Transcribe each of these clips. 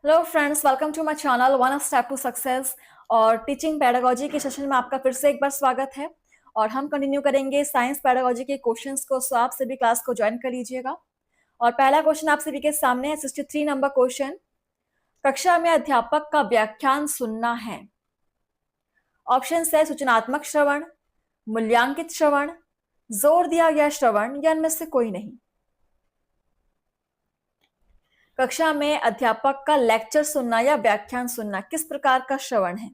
Hello friends, welcome to my channel one step to success. और teaching pedagogy के session में आपका फिर से एक बार स्वागत है। और हम कंटिन्यू करेंगे साइंस पेडागोजी के क्वेश्चंस को, सो आप सभी क्लास को ज्वाइन कर लीजिएगा। और पहला क्वेश्चन आप सभी के सामने है 63 नंबर क्वेश्चन। कक्षा में अध्यापक का व्याख्यान सुनना है। ऑप्शन है सूचनात्मक श्रवण, मूल्यांकित श्रवण, जोर दिया गया श्रवण या इनमें से कोई नहीं। कक्षा में अध्यापक का लेक्चर सुनना या व्याख्यान सुनना किस प्रकार का श्रवण है?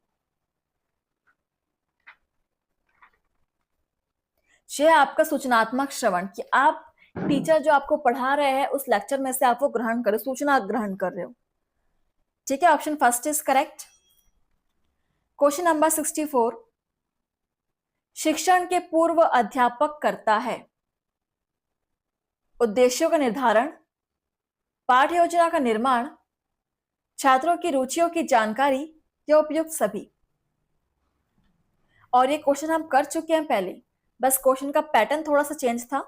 यह आपका सूचनात्मक श्रवण, कि आप टीचर जो आपको पढ़ा रहे हैं उस लेक्चर में से आप वो ग्रहण कर रहे हो, सूचना ग्रहण कर रहे हो। ठीक है, option first is correct. Question number 64। शिक्षण के पूर्व अध्यापक करता है उद्देश्यों का निर्धारण, पाठ्य योजना का निर्माण, छात्रों की रुचियों की जानकारी या उपयुक्त सभी। और ये क्वेश्चन हम कर चुके हैं पहले, बस क्वेश्चन का पैटर्न थोड़ा सा चेंज था।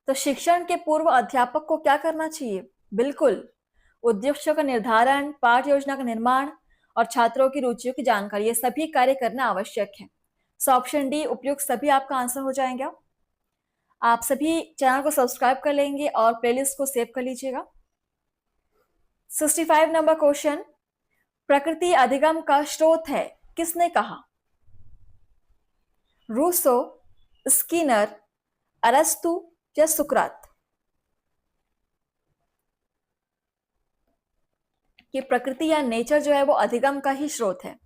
तो शिक्षण के पूर्व अध्यापक को क्या करना चाहिए? बिल्कुल उद्देश्यों का निर्धारण, पाठ्य योजना का निर्माण और छात्रों की रुचियों की जानकारी, ये सभी कार्य करना आवश्यक है। सो ऑप्शन डी उपयुक्त सभी आपका आंसर हो जाएगा। आप सभी चैनल को सब्सक्राइब कर लेंगे और प्लेलिस्ट को सेव कर लीजिएगा। 65 नंबर क्वेश्चन। प्रकृति अधिगम का स्रोत है, किसने कहा? रूसो, स्किनर, अरस्तु या सुकरात। कि प्रकृति या नेचर जो है वो अधिगम का ही स्रोत है।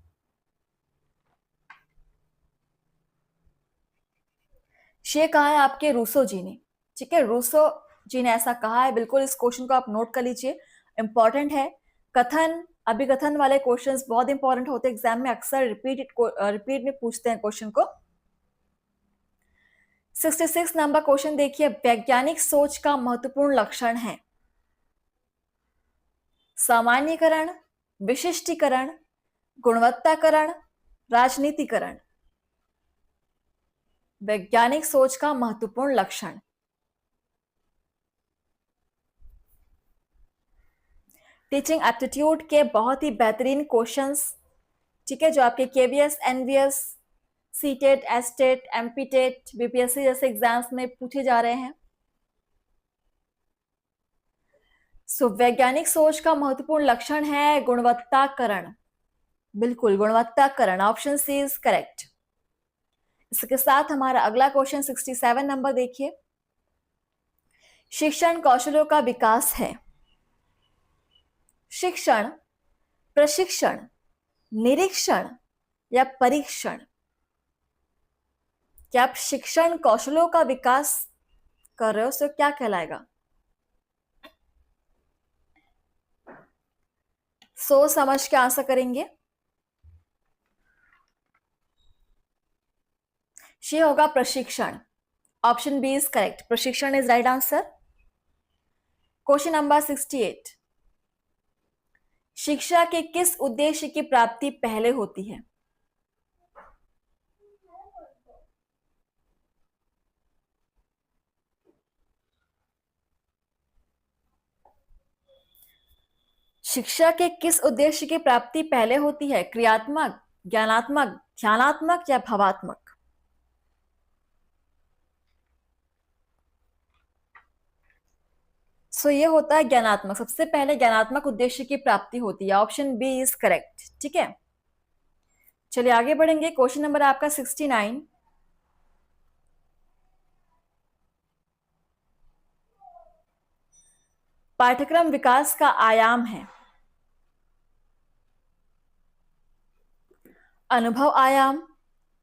ये कहा है आपके रूसो जी ने। ठीक है, रूसो जी ने ऐसा कहा है। बिल्कुल इस क्वेश्चन को आप नोट कर लीजिए, इंपॉर्टेंट है। कथन, अभिकथन वाले क्वेश्चंस बहुत इंपॉर्टेंट होते हैं एग्जाम में, अक्सर रिपीट में पूछते हैं क्वेश्चन को। 66 नंबर क्वेश्चन देखिए। वैज्ञानिक सोच का महत्वपूर्ण लक्षण है सामान्यीकरण, विशिष्टीकरण, गुणवत्ताकरण, राजनीतिकरण। वैज्ञानिक सोच का महत्वपूर्ण लक्षण। टीचिंग एप्टीट्यूड के बहुत ही बेहतरीन क्वेश्चंस, ठीक है, जो आपके KVS, NVS, CTET, STET, MPTET, BPSC जैसे एग्जाम्स में पूछे जा रहे हैं। सो वैज्ञानिक सोच का महत्वपूर्ण लक्षण है गुणवत्ताकरण। बिल्कुल गुणवत्ताकरण, ऑप्शन सी इज करेक्ट। इसके साथ हमारा अगला क्वेश्चन 67 नंबर देखिए। शिक्षण कौशलों का विकास है। शिक्षण, प्रशिक्षण, निरीक्षण या परीक्षण। क्या आप शिक्षण कौशलों का विकास कर रहे हो, तो क्या कहलाएगा? सोच समझ के आंसर करेंगे। ये होगा प्रशिक्षण। ऑप्शन बी इज करेक्ट, प्रशिक्षण is right answer. Question number 68। शिक्षा के किस उद्देश्य की प्राप्ति पहले होती है? शिक्षा के किस उद्देश्य की प्राप्ति पहले होती है? क्रियात्मक, ज्ञानात्मक, ध्यानात्मक या भावात्मक। सो ये होता है ज्ञानात्मक। सबसे पहले ज्ञानात्मक उद्देश्य की प्राप्ति होती है। Option B is correct. ठीक है, चलिए आगे बढ़ेंगे। क्वेश्चन नंबर आपका 69। पाठ्यक्रम विकास का आयाम है अनुभव आयाम,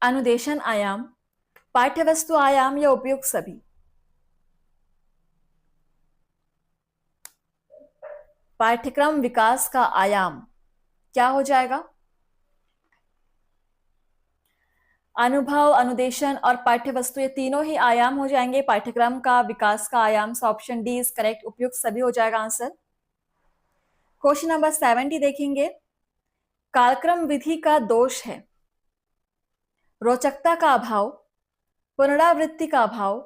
अनुदेशन आयाम, पाठ्यवस्तु आयाम या उपयुक्त सभी। पाठ्यक्रम विकास का आयाम क्या हो जाएगा? अनुभव, अनुदेशन और पाठ्यवस्तु, ये तीनों ही आयाम हो जाएंगे पाठ्यक्रम का विकास का आयाम। So option D is correct, उपयुक्त सभी हो जाएगा आंसर। क्वेश्चन नंबर 70 देखेंगे। कालक्रम विधि का दोष है रोचकता का अभाव, पुनरावृत्ति का अभाव,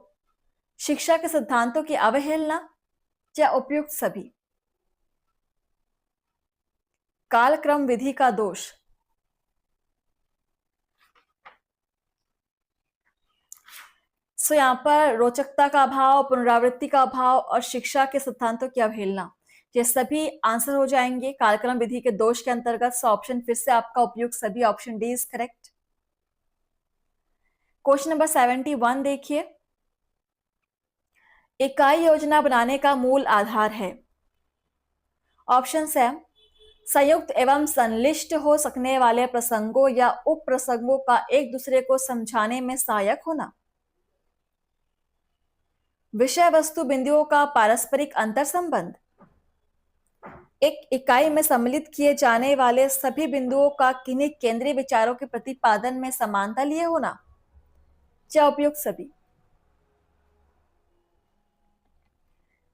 शिक्षा के सिद्धांतों की अवहेलना क्या उपयुक्त सभी? कालक्रम विधि का दोष? सो यहाँ पर रोचकता का अभाव, पुनरावृत्ति का अभाव और शिक्षा के सिद्धांतों की अवहेलना, ये सभी आंसर हो जाएंगे कालक्रम विधि के दोष के अंतर्गत। सो ऑप्शन फिर से आपका उपयुक्त सभी, option D is correct. Question number 71 देखिए, इकाई योजना बनाने का मूल आधार है। ऑप्शन है संयुक्त एवं संलिष्ट हो सकने वाले प्रसंगों या उप प्रसंगों का एक दूसरे को समझाने में सहायक होना, विषय वस्तु बिंदुओं का पारस्परिक अंतर संबंध, एक इकाई में सम्मिलित किए जाने वाले सभी बिंदुओं का किन्हीं केंद्रीय विचारों के प्रतिपादन में समानता लिए होना, क्या उपयुक्त सभी?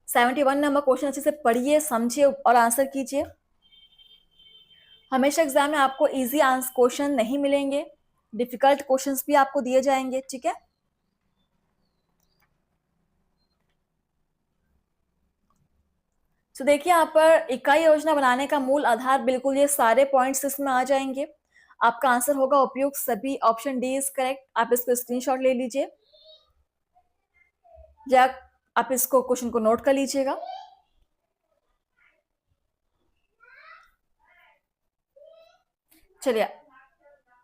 71 नंबर क्वेश्चन अच्छे से पढ़िए, समझिए और आंसर कीजिए। हमेशा एग्जाम में आपको इजी आंसर क्वेश्चन नहीं मिलेंगे, डिफिकल्ट क्वेश्चंस भी आपको दिए जाएंगे, ठीक है। तो देखिए यहाँ पर इकाई योजना बनाने का मूल आधार, बिल्कुल ये सारे पॉइंट्स इसमें आ जाएंगे। आपका आंसर होगा उपयुक्त सभी, ऑप्शन डी इज करेक्ट। आप इसको स्क्रीनशॉट ले लीजिए या आप इसको क्वेश्चन को नोट कर लीजिएगा। चलिए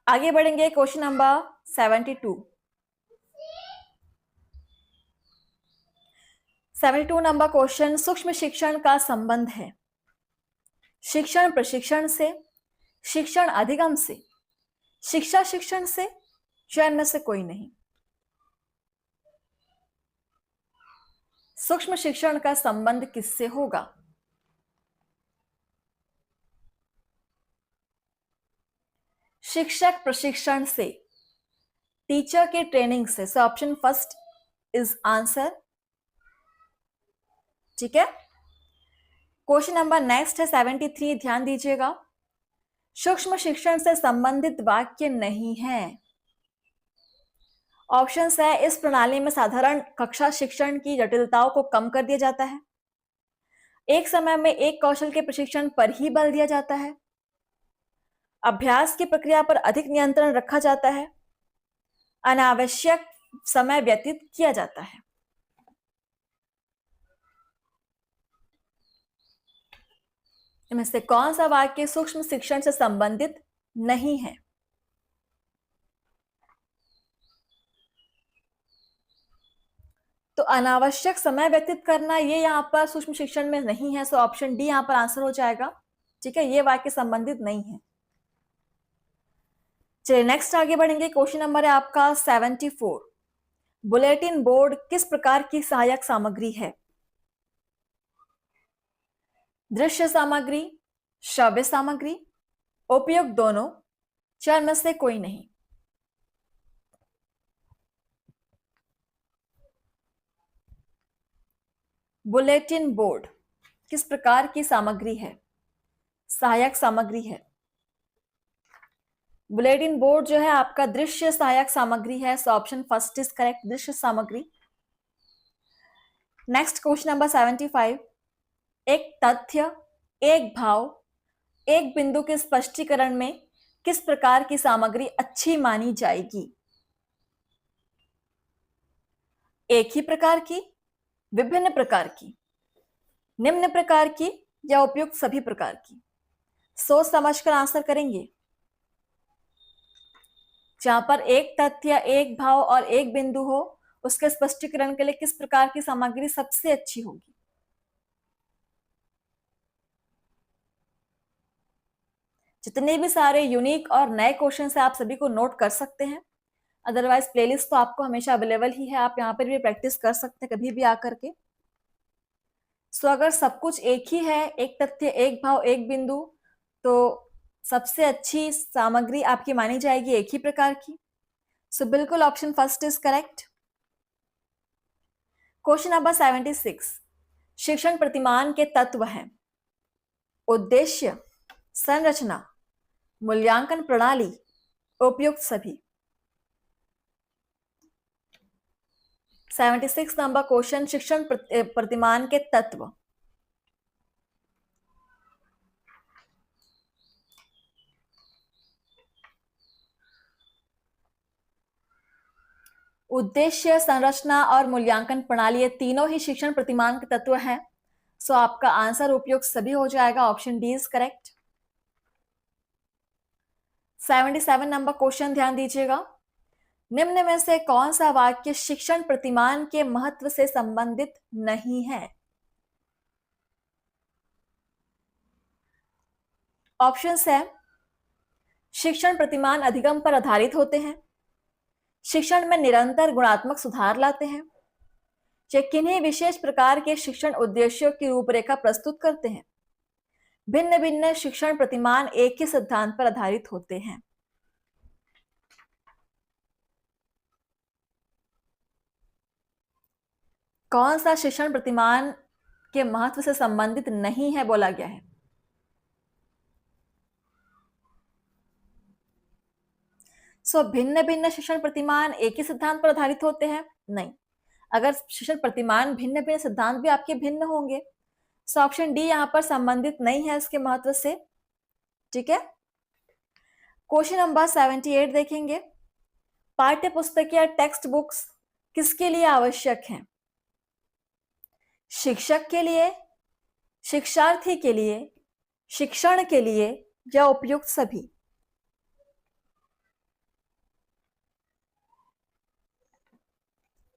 आगे बढ़ेंगे, क्वेश्चन नंबर 72। 72 नंबर क्वेश्चन, सूक्ष्म शिक्षण का संबंध है शिक्षण प्रशिक्षण से, शिक्षण अधिगम से, शिक्षा शिक्षण से, या इनमें से कोई नहीं। सूक्ष्म शिक्षण का संबंध किससे होगा? शिक्षक प्रशिक्षण से, टीचर के ट्रेनिंग से। So option first is answer, ठीक है। क्वेश्चन नंबर नेक्स्ट है 73, ध्यान दीजिएगा। सूक्ष्म शिक्षण से संबंधित वाक्य नहीं है। ऑप्शंस है, इस प्रणाली में साधारण कक्षा शिक्षण की जटिलताओं को कम कर दिया जाता है, एक समय में एक कौशल के प्रशिक्षण पर ही बल दिया जाता है, अभ्यास की प्रक्रिया पर अधिक नियंत्रण रखा जाता है, अनावश्यक समय व्यतीत किया जाता है। इनमें से कौन सा वाक्य सूक्ष्म शिक्षण से संबंधित नहीं है? तो अनावश्यक समय व्यतीत करना, ये यहाँ पर सूक्ष्म शिक्षण में नहीं है। सो ऑप्शन डी यहाँ पर आंसर हो जाएगा, ठीक है। ये वाक्य संबंधित नहीं है। चलिए नेक्स्ट आगे बढ़ेंगे। क्वेश्चन नंबर है आपका 74। बुलेटिन बोर्ड किस प्रकार की सहायक सामग्री है? दृश्य सामग्री, श्रव्य सामग्री, उपयुक्त दोनों, चार में से कोई नहीं। बुलेटिन बोर्ड किस प्रकार की सामग्री है? सहायक सामग्री है। बुलेटिन बोर्ड जो है आपका दृश्य सहायक सामग्री है। So option first is correct, दृश्य सामग्री। Next question number 75। एक तथ्य, एक भाव, एक बिंदु के स्पष्टीकरण में किस प्रकार की सामग्री अच्छी मानी जाएगी? एक ही प्रकार की, विभिन्न प्रकार की, निम्न प्रकार की, या उपयुक्त सभी प्रकार की? सोच समझकर आंसर करेंगे। जहां पर एक तथ्य, एक भाव और एक बिंदु हो, उसके स्पष्टीकरण के लिए किस प्रकार की सामग्री सबसे अच्छी होगी? जितने भी सारे यूनिक और नए क्वेश्चन है आप सभी को नोट कर सकते हैं, अदरवाइज प्लेलिस्ट तो आपको हमेशा अवेलेबल ही है, आप यहाँ पर भी प्रैक्टिस कर सकते हैं कभी भी आकर के। सो अगर सब कुछ एक ही है, एक तथ्य, एक भाव, एक बिंदु, तो सबसे अच्छी सामग्री आपकी मानी जाएगी एक ही प्रकार की। सो बिल्कुल option first is correct. Question number 76। शिक्षण प्रतिमान के तत्व हैं उद्देश्य, संरचना, मूल्यांकन प्रणाली, उपयुक्त सभी। 76 नंबर क्वेश्चन, शिक्षण प्रतिमान के तत्व, उद्देश्य, संरचना और मूल्यांकन प्रणाली, ये तीनों ही शिक्षण प्रतिमान के तत्व हैं। सो आपका आंसर उपयुक्त सभी हो जाएगा। Option D is correct. 77 number question ध्यान दीजिएगा। निम्न में से कौन सा वाक्य शिक्षण प्रतिमान के महत्व से संबंधित नहीं है? ऑप्शंस है, शिक्षण प्रतिमान अधिगम पर आधारित होते हैं, शिक्षण में निरंतर गुणात्मक सुधार लाते हैं, या किन्हीं विशेष प्रकार के शिक्षण उद्देश्यों की रूपरेखा प्रस्तुत करते हैं। भिन्न भिन्न शिक्षण प्रतिमान एक ही सिद्धांत पर आधारित होते हैं। कौन सा शिक्षण प्रतिमान के महत्व से संबंधित नहीं है बोला गया है? भिन्न भिन्न शिक्षण प्रतिमान एक ही सिद्धांत पर आधारित होते हैं? नहीं। अगर शिक्षण प्रतिमान भिन्न भिन्न सिद्धांत भी आपके भिन्न होंगे, ऑप्शन डी यहां पर संबंधित नहीं है इसके महत्व से। ठीक है। क्वेश्चन नंबर 78 देखेंगे। पाठ्य पुस्तक या टेक्स्ट बुक्स किसके लिए आवश्यक हैं? शिक्षक के लिए, शिक्षार्थी के लिए, शिक्षण के लिए, या उपयुक्त सभी?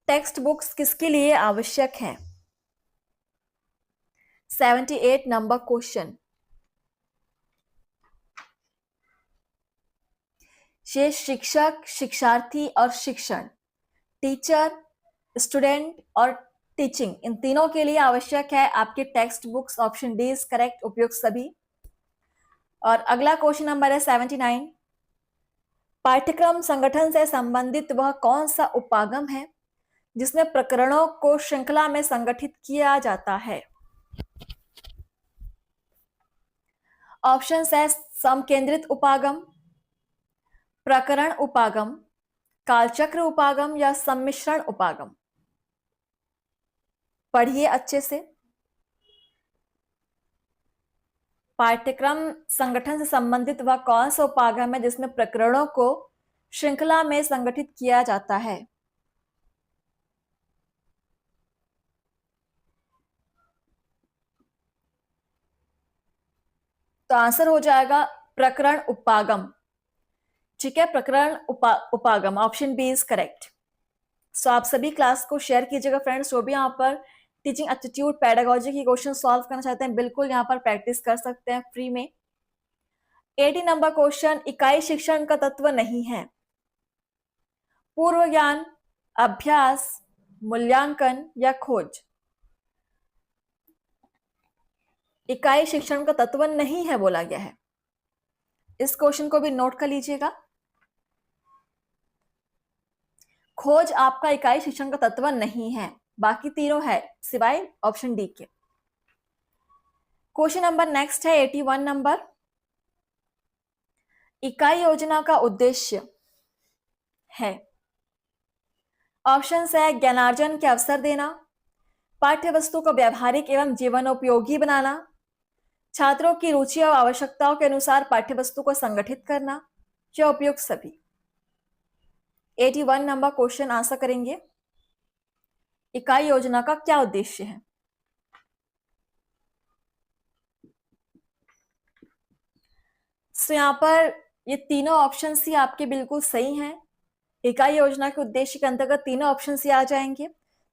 टेक्स्ट बुक्स किसके लिए आवश्यक हैं? 78 नंबर क्वेश्चन। ये शिक्षक, शिक्षार्थी और शिक्षण, टीचर, स्टूडेंट और टीचिंग, इन तीनों के लिए आवश्यक है आपके text books. Option D is correct, उपयुक्त सभी। और अगला क्वेश्चन नंबर है 79। पाठ्यक्रम संगठन से संबंधित वह कौन सा उपागम है जिसमें प्रकरणों को श्रृंखला में संगठित किया जाता है? ऑप्शन है, समकेंद्रित उपागम, प्रकरण उपागम, कालचक्र उपागम, या सम्मिश्रण उपागम। पढ़िए अच्छे से। पाठ्यक्रम संगठन से संबंधित वह कौन सा उपागम है जिसमें प्रकरणों को श्रृंखला में संगठित किया जाता है? तो आंसर हो जाएगा प्रकरण उपागम। ठीक है, प्रकरण उपागम, ऑप्शन बी इज करेक्ट। सो आप सभी क्लास को शेयर कीजिएगा फ्रेंड्स। जो भी यहाँ पर टीचिंग एप्टीट्यूड पेडागोजी की क्वेश्चन सॉल्व करना चाहते हैं, बिल्कुल यहाँ पर प्रैक्टिस कर सकते हैं फ्री में। 80 नंबर क्वेश्चन। इकाई शिक्षण का तत्व नहीं है। पूर्व ज्ञान, अभ्यास, मूल्यांकन या खोज। इकाई शिक्षण का तत्व नहीं है बोला गया है। इस क्वेश्चन को भी नोट कर लीजिएगा। खोज आपका इकाई शिक्षण का तत्व नहीं है, बाकी तीनों है सिवाय ऑप्शन डी के। क्वेश्चन नंबर नेक्स्ट है 81 नंबर। इकाई योजना का उद्देश्य है। ऑप्शन है, ज्ञानार्जन के अवसर देना, पाठ्य वस्तु को व्यावहारिक एवं जीवनोपयोगी बनाना, छात्रों की रुचि और आवश्यकताओं के अनुसार पाठ्य वस्तु को संगठित करना, या उपयुक्त सभी। 81 नंबर क्वेश्चन आंसर करेंगे। इकाई योजना का क्या उद्देश्य है? यहां पर ये तीनों ऑप्शन ही आपके बिल्कुल सही हैं। इकाई योजना के उद्देश्य के अंतर्गत तीनों ऑप्शन ही आ जाएंगे।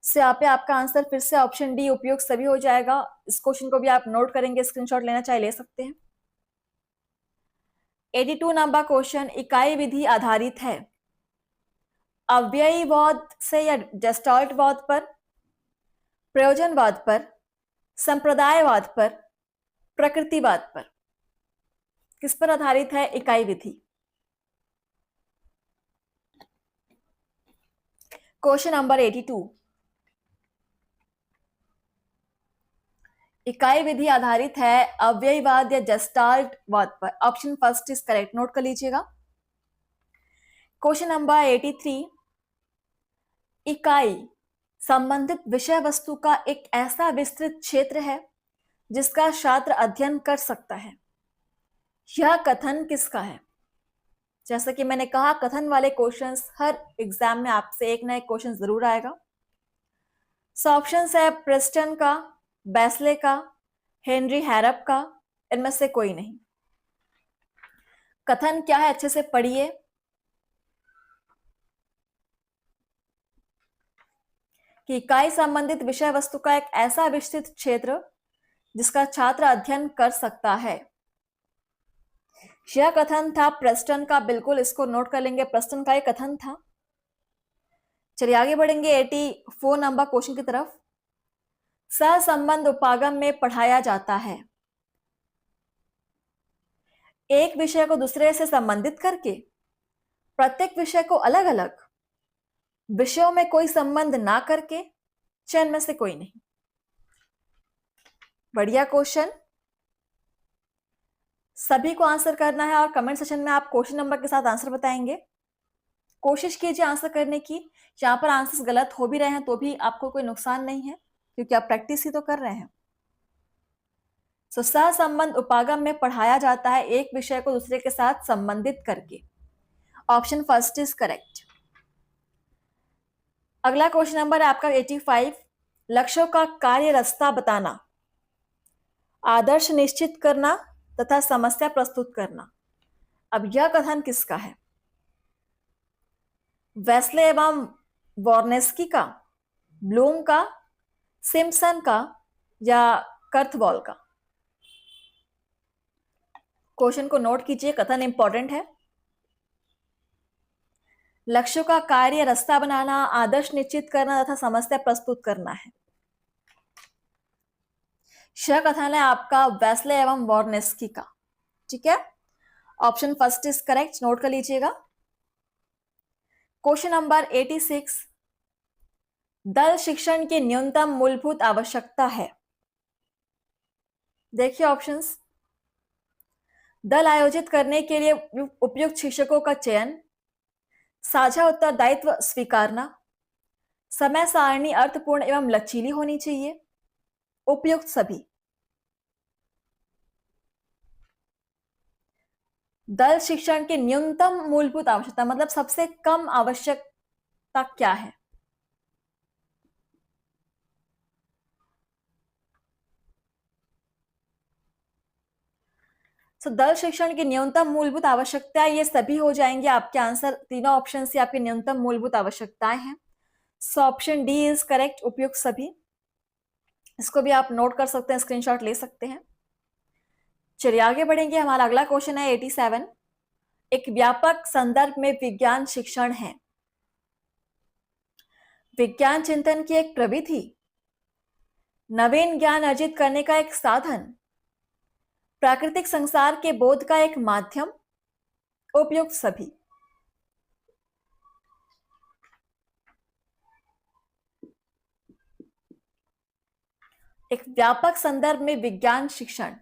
यहाँ पे आपका आंसर फिर से ऑप्शन डी उपयुक्त सभी हो जाएगा। इस क्वेश्चन को भी आप नोट करेंगे, स्क्रीनशॉट लेना चाहे ले सकते हैं। 82 नंबर क्वेश्चन। इकाई विधि आधारित है अव्ययीवाद से या जेस्टाल्टवाद पर, प्रयोजनवाद पर, संप्रदायवाद पर, प्रकृतिवाद पर? किस पर आधारित है इकाई विधि? Question number 82। इकाई विधि आधारित है अव्ययवाद या जेस्टाल्टवाद पर। Option first is correct, note कर लीजिएगा। Question number 83। इकाई संबंधित विषय वस्तु का एक ऐसा विस्तृत क्षेत्र है जिसका छात्र अध्ययन कर सकता है। यह कथन किसका है? जैसा कि मैंने कहा, कथन वाले क्वेश्चंस हर एग्जाम में आपसे एक ना एक क्वेश्चन जरूर आएगा। सो ऑप्शन है प्रेस्टन का, बैस्ले का, हेनरी हैरप का, इनमें से कोई नहीं। कथन क्या है अच्छे से पढ़िए। कि इकाई संबंधित विषय वस्तु का एक ऐसा विस्तृत क्षेत्र जिसका छात्र अध्ययन कर सकता है। यह कथन था प्रेस्टन का, बिल्कुल इसको नोट कर लेंगे, प्रेस्टन का एक कथन था। चलिए आगे बढ़ेंगे 84 नंबर क्वेश्चन की तरफ। सहसंबंध उपागम में पढ़ाया जाता है। एक विषय को दूसरे से संबंधित करके प्रत्येक विषय को अलग अलग विषयों में कोई संबंध ना करके, चयन में से कोई नहीं। बढ़िया क्वेश्चन, सभी को आंसर करना है और कमेंट सेक्शन में आप क्वेश्चन नंबर के साथ आंसर बताएंगे। कोशिश कीजिए आंसर करने की। यहां पर आंसर्स गलत हो भी रहे हैं तो भी आपको कोई नुकसान नहीं है, क्योंकि आप प्रैक्टिस ही तो कर रहे हैं। सहसंबंध उपागम में पढ़ाया जाता है एक विषय को दूसरे के साथ संबंधित करके। Option first is correct. अगला क्वेश्चन नंबर है आपका 85। लक्ष्यों का कार्य रास्ता बताना, आदर्श निश्चित करना तथा समस्या प्रस्तुत करना। अब यह कथन किसका है? वेस्ले एवं वॉर्नेस्की का, ब्लूम का, सिम्पसन का या कर्थवॉल का? क्वेश्चन को नोट कीजिए, कथन इंपॉर्टेंट है। लक्ष्यों का कार्य रास्ता बनाना, आदर्श निश्चित करना तथा समस्या प्रस्तुत करना है। यह कथन है आपका वेस्ले एवं वॉर्नेस्की का। ठीक है, option first is correct, note कर लीजिएगा। Question number 86। दल शिक्षण की न्यूनतम मूलभूत आवश्यकता है। देखिए ऑप्शंस। दल आयोजित करने के लिए उपयुक्त शिक्षकों का चयन, साझा उत्तरदायित्व स्वीकारना, समय सारणी अर्थपूर्ण एवं लचीली होनी चाहिए, उपयुक्त सभी। दल शिक्षण की न्यूनतम मूलभूत आवश्यकता मतलब सबसे कम आवश्यकता क्या है? तो दल शिक्षण की न्यूनतम मूलभूत आवश्यकता ये सभी हो जाएंगे आपके आंसर। तीनों ऑप्शन से आपकी न्यूनतम मूलभूत आवश्यकताएं हैं। So option D is correct, उपयुक्त सभी। इसको भी आप नोट कर सकते हैं, स्क्रीनशॉट ले सकते हैं। चलिए आगे बढ़ेंगे। हमारा अगला क्वेश्चन है 87। एक व्यापक संदर्भ में विज्ञान शिक्षण है। विज्ञान चिंतन की एक प्रविधि, नवीन ज्ञान अर्जित करने का एक साधन, प्राकृतिक संसार के बोध का एक माध्यम, उपयुक्त सभी। एक व्यापक संदर्भ में विज्ञान शिक्षण,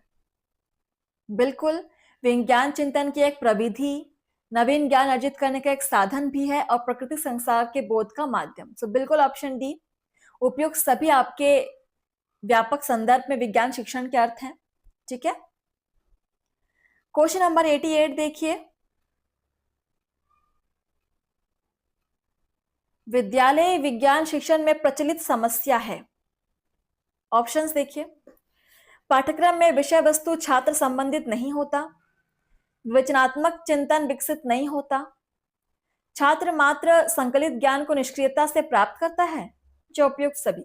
बिल्कुल विज्ञान चिंतन की एक प्रविधि, नवीन ज्ञान अर्जित करने का एक साधन भी है और प्राकृतिक संसार के बोध का माध्यम। सो बिल्कुल ऑप्शन डी, उपयुक्त सभी आपके व्यापक संदर्भ में विज्ञान शिक्षण के अर्थ हैं। ठीक है, क्वेश्चन नंबर 88 देखिए। विद्यालय विज्ञान शिक्षण में प्रचलित समस्या है। ऑप्शंस देखिए। पाठ्यक्रम में विषय वस्तु छात्र संबंधित नहीं होता, विवेचनात्मक चिंतन विकसित नहीं होता, छात्र मात्र संकलित ज्ञान को निष्क्रियता से प्राप्त करता है, जो उपयुक्त सभी।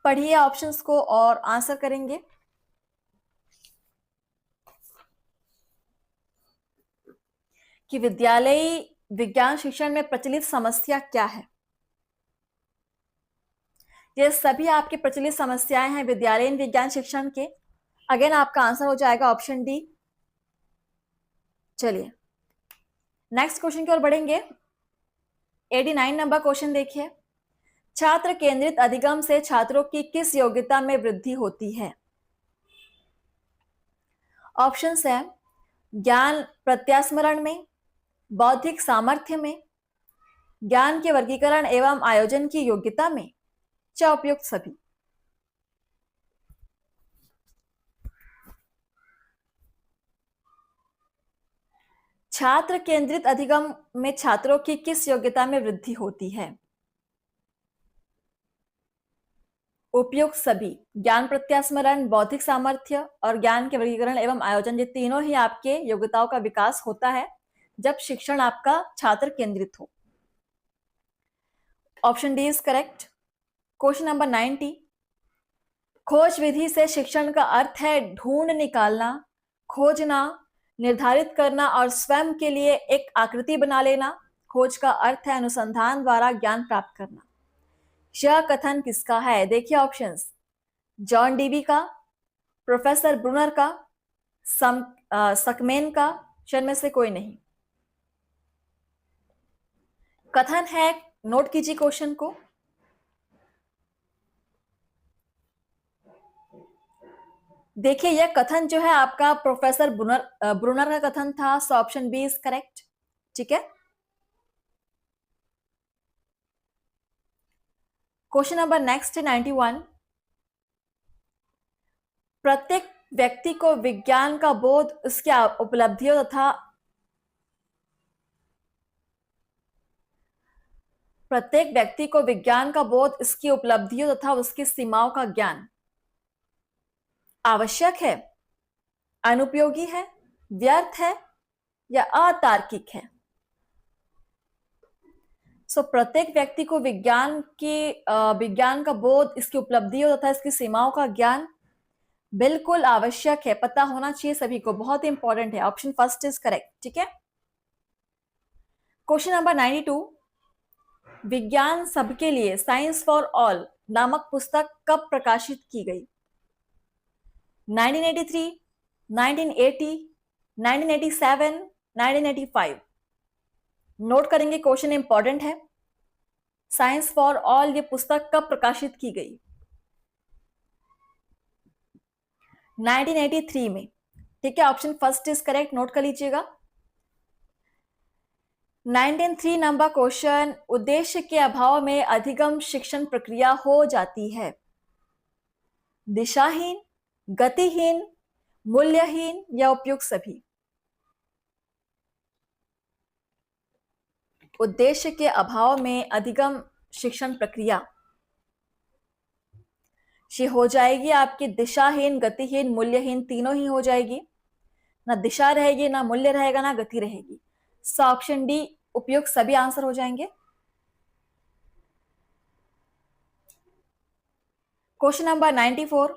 पढ़िए ऑप्शंस को और आंसर करेंगे। कि विद्यालयी विज्ञान शिक्षण में प्रचलित समस्या क्या है? ये सभी आपकी प्रचलित समस्याएं हैं विद्यालयीन विज्ञान शिक्षण के। अगेन आपका आंसर हो जाएगा ऑप्शन डी। चलिए नेक्स्ट क्वेश्चन की ओर बढ़ेंगे। 89 नंबर क्वेश्चन देखिए। छात्र केंद्रित अधिगम से छात्रों की किस योग्यता में वृद्धि होती है? ऑप्शंस है ज्ञान प्रत्यास्मरण में, बौद्धिक सामर्थ्य में, ज्ञान के वर्गीकरण एवं आयोजन की योग्यता में, या उपयुक्त सभी। छात्र केंद्रित अधिगम में छात्रों की किस योग्यता में वृद्धि होती है? उपयुक्त सभी। ज्ञान प्रत्यास्मरण, बौद्धिक सामर्थ्य और ज्ञान के वर्गीकरण एवं आयोजन, ये तीनों ही आपके योग्यताओं का विकास होता है जब शिक्षण आपका छात्र केंद्रित हो। Option D is correct. Question number 90। खोज विधि से शिक्षण का अर्थ है ढूंढ निकालना, खोजना, निर्धारित करना और स्वयं के लिए एक आकृति बना लेना। खोज का अर्थ है अनुसंधान द्वारा ज्ञान प्राप्त करना। यह कथन किसका है? देखिए ऑप्शंस, जॉन डीवी का, प्रोफेसर ब्रूनर का, सकमेन का, में से कोई नहीं। कथन है, नोट कीजिए क्वेश्चन को। देखिए यह कथन जो है आपका प्रोफेसर ब्रूनर का कथन था, so option B is correct. ठीक है। Question number next 91। प्रत्येक व्यक्ति को विज्ञान का बोध उसकी उपलब्धियों तथा प्रत्येक व्यक्ति को विज्ञान का बोध, इसकी उपलब्धियों तथा उसकी सीमाओं का ज्ञान आवश्यक है, अनुपयोगी है, व्यर्थ है या अतार्किक है? सो प्रत्येक व्यक्ति को विज्ञान का बोध, इसकी उपलब्धियों तथा इसकी सीमाओं का ज्ञान बिल्कुल आवश्यक है, पता होना चाहिए सभी को, बहुत इंपॉर्टेंट है। Option first is correct. ठीक है। Question number 92। विज्ञान सबके लिए, साइंस फॉर ऑल नामक पुस्तक कब प्रकाशित की गई? 1983, 1980, 1987, 1985। नोट करेंगे, क्वेश्चन इंपॉर्टेंट है। साइंस फॉर ऑल ये पुस्तक कब प्रकाशित की गई? 1983 में। ठीक है, option first is correct, note कर लीजिएगा। 1903 नंबर क्वेश्चन, उद्देश्य के अभाव में अधिगम शिक्षण प्रक्रिया हो जाती है। दिशाहीन, गतिहीन, मूल्यहीन या उपयुक्त सभी? उद्देश्य के अभाव में अधिगम शिक्षण प्रक्रिया ये हो जाएगी आपकी दिशाहीन, गतिहीन, मूल्यहीन, तीनों ही हो जाएगी। ना दिशा रहेगी, ना मूल्य रहेगा, ना गति रहेगी। सो ऑप्शन डी उपयुक्त सभी आंसर हो जाएंगे। Question number 94।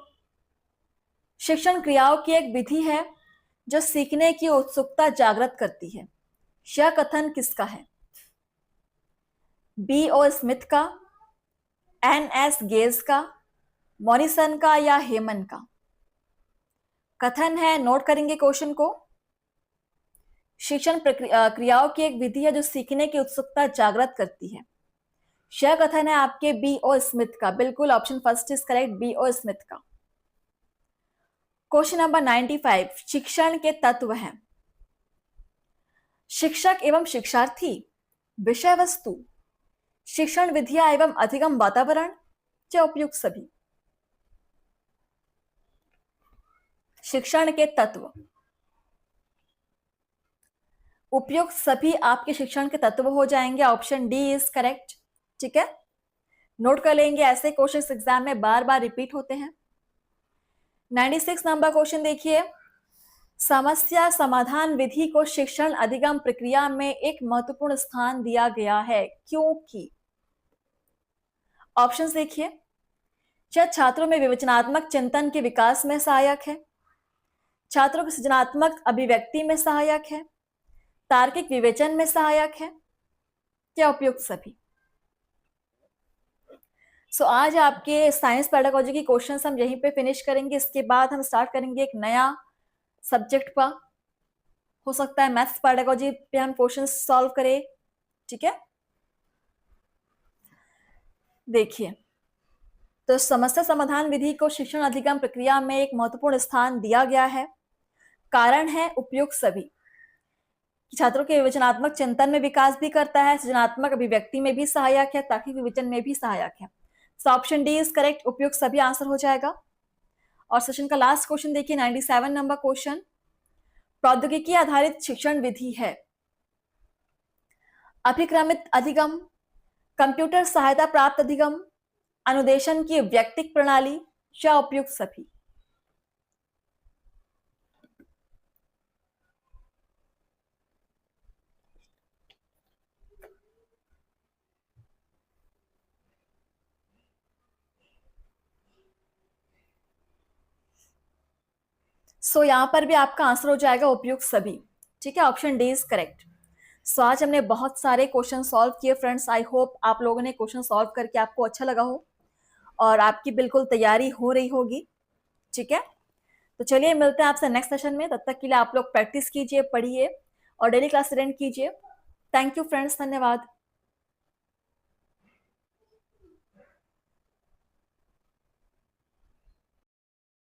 शिक्षण क्रियाओं की एक विधि है जो सीखने की उत्सुकता जागृत करती है। यह कथन किसका है? बी ओ स्मिथ का, एन एस गेज का, मॉरिसन का या हेमन का? कथन है, नोट करेंगे क्वेश्चन को। शिक्षण क्रियाओं की एक विधि है जो सीखने की उत्सुकता जागृत करती है। यह कथन है आपके बी ओ स्मिथ का, बिल्कुल option first is correct, B O Smith का। Question number 95। शिक्षण के तत्व हैं शिक्षक एवं शिक्षार्थी, विषय वस्तु, शिक्षण विधियां एवं अधिगम वातावरण या उपयुक्त सभी? शिक्षण के तत्व, उपयुक्त सभी आपके शिक्षण के तत्व हो जाएंगे। Option D is correct. ठीक है, नोट कर लेंगे, ऐसे क्वेश्चन एग्जाम में बार बार रिपीट होते हैं। 96 नंबर क्वेश्चन देखिए, समस्या समाधान विधि को शिक्षण अधिगम प्रक्रिया में एक महत्वपूर्ण स्थान दिया गया है, क्योंकि? ऑप्शंस देखिए, यह छात्रों में विवेचनात्मक चिंतन के विकास में सहायक है, छात्रों की सृजनात्मक अभिव्यक्ति में सहायक है, तार्किक विवेचन में सहायक है या उपयुक्त सभी? सो आज आपके साइंस पेडागोजी की क्वेश्चंस हम यहीं पे फिनिश करेंगे। इसके बाद हम स्टार्ट करेंगे एक नया सब्जेक्ट का, हो सकता है मैथ्स पेडागोजी पे हम क्वेश्चंस सॉल्व करें। ठीक है, देखिए, तो समस्या समाधान विधि को शिक्षण अधिगम प्रक्रिया में एक महत्वपूर्ण स्थान दिया गया है। कारण है उपयुक्त सभी, छात्रों के विवेचनात्मक चिंतन में विकास भी करता है, सृजनात्मक अभिव्यक्ति में भी सहायक है, तार्किक विवेचन में भी सहायक है। So option D is correct, उपयुक्त सभी आंसर हो जाएगा। और सेशन का लास्ट क्वेश्चन देखिए, 97 नंबर क्वेश्चन, प्रौद्योगिकी आधारित शिक्षण विधि है, अभिक्रमित अधिगम, कंप्यूटर सहायता प्राप्त अधिगम, अनुदेशन की व्यक्तिक प्रणाली या उपयुक्त सभी। सो यहां पर भी आपका आंसर हो जाएगा उपयुक्त सभी। ठीक है, ऑप्शन डी इज करेक्ट। सो आज हमने बहुत सारे क्वेश्चन सॉल्व किए फ्रेंड्स। आई होप आप लोगों ने क्वेश्चन सॉल्व करके आपको अच्छा लगा हो और आपकी बिल्कुल तैयारी हो रही होगी। ठीक है, तो चलिए मिलते हैं आपसे नेक्स्ट सेशन में। तब तक के लिए आप लोग प्रैक्टिस कीजिए, पढ़िए और डेली क्लास अटेंड कीजिए। थैंक यू फ्रेंड्स, धन्यवाद।